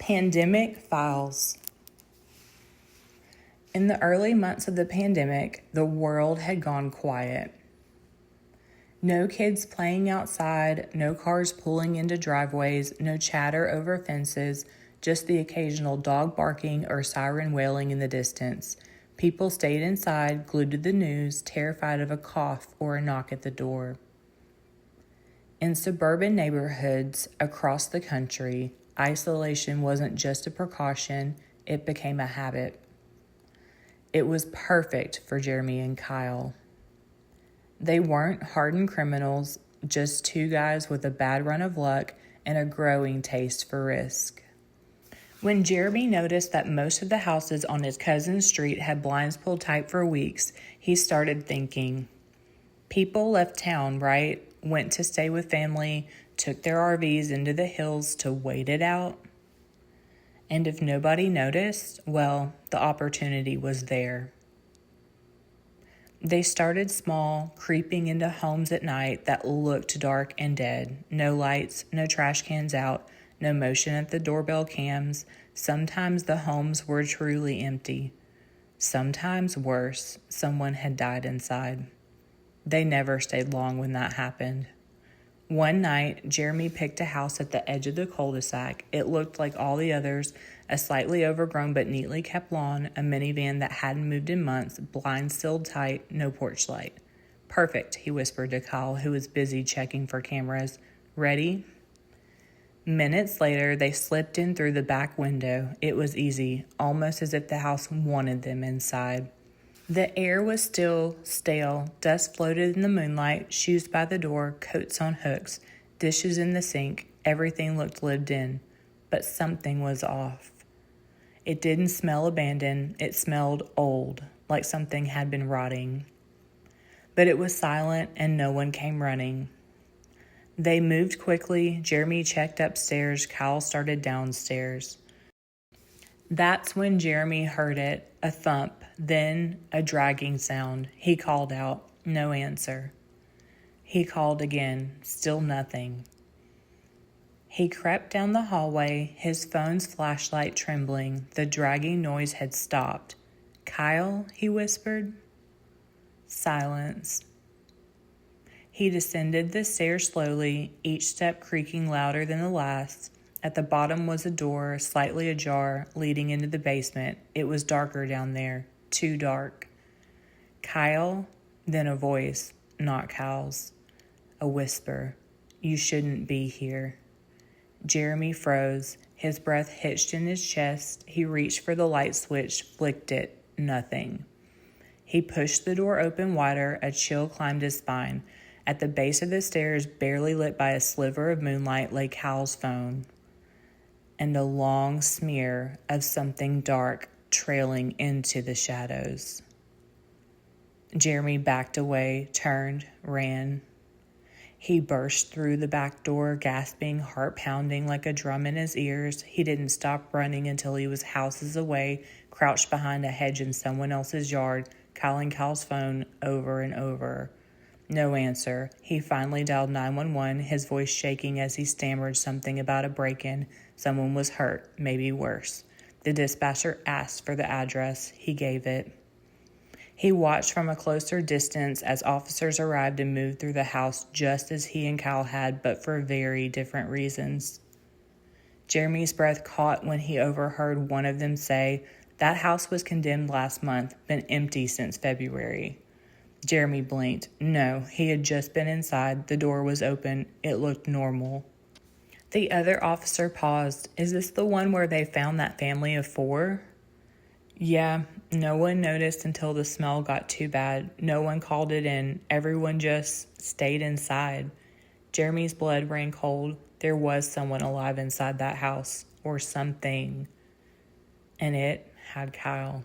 Pandemic Files. In the early months of the pandemic, the world had gone quiet. No kids playing outside, no cars pulling into driveways, no chatter over fences, just the occasional dog barking or siren wailing in the distance. People stayed inside, glued to the news, terrified of a cough or a knock at the door. In suburban neighborhoods across the country, isolation wasn't just a precaution, it became a habit. It was perfect for Jeremy and Kyle. They weren't hardened criminals, just two guys with a bad run of luck and a growing taste for risk. When Jeremy noticed that most of the houses on his cousin's street had blinds pulled tight for weeks, he started thinking, people left town, right? Went to stay with family, took their RVs into the hills to wait it out. And if nobody noticed, well, the opportunity was there. They started small, creeping into homes at night that looked dark and dead. No lights, no trash cans out, no motion at the doorbell cams. Sometimes the homes were truly empty. Sometimes worse, someone had died inside. They never stayed long when that happened. One night, Jeremy picked a house at the edge of the cul-de-sac. It looked like all the others, a slightly overgrown but neatly kept lawn, a minivan that hadn't moved in months, blinds sealed tight, no porch light. Perfect, he whispered to Kyle, who was busy checking for cameras. Ready? Minutes later, they slipped in through the back window. It was easy, almost as if the house wanted them inside. The air was still stale. Dust floated in the moonlight, shoes by the door, coats on hooks, dishes in the sink. Everything looked lived in, but something was off. It didn't smell abandoned. It smelled old, like something had been rotting. But it was silent and no one came running. They moved quickly. Jeremy checked upstairs. Kyle started downstairs. That's when Jeremy heard it, a thump, then a dragging sound. He called out, no answer. He called again, still nothing. He crept down the hallway, his phone's flashlight trembling. The dragging noise had stopped. Kyle, he whispered. Silence. He descended the stairs slowly, each step creaking louder than the last. At the bottom was a door, slightly ajar, leading into the basement. It was darker down there, too dark. Kyle, then a voice, not Kyle's. A whisper, you shouldn't be here. Jeremy froze, his breath hitched in his chest. He reached for the light switch, flicked it, nothing. He pushed the door open wider, a chill climbed his spine. At the base of the stairs, barely lit by a sliver of moonlight, lay Kyle's phone. And a long smear of something dark trailing into the shadows. Jeremy backed away, turned, ran. He burst through the back door, gasping, heart pounding like a drum in his ears. He didn't stop running until he was houses away, crouched behind a hedge in someone else's yard, calling Kyle's phone over and over. No answer. He finally dialed 911, his voice shaking as he stammered something about a break-in. Someone was hurt, maybe worse. The dispatcher asked for the address. He gave it. He watched from a closer distance as officers arrived and moved through the house just as he and Kyle had, but for very different reasons. Jeremy's breath caught when he overheard one of them say, "That house was condemned last month, been empty since February." Jeremy blinked. No, he had just been inside. The door was open. It looked normal. The other officer paused. Is this the one where they found that family of 4? Yeah, no one noticed until the smell got too bad. No one called it in. Everyone just stayed inside. Jeremy's blood ran cold. There was someone alive inside that house, or something. And it had Kyle.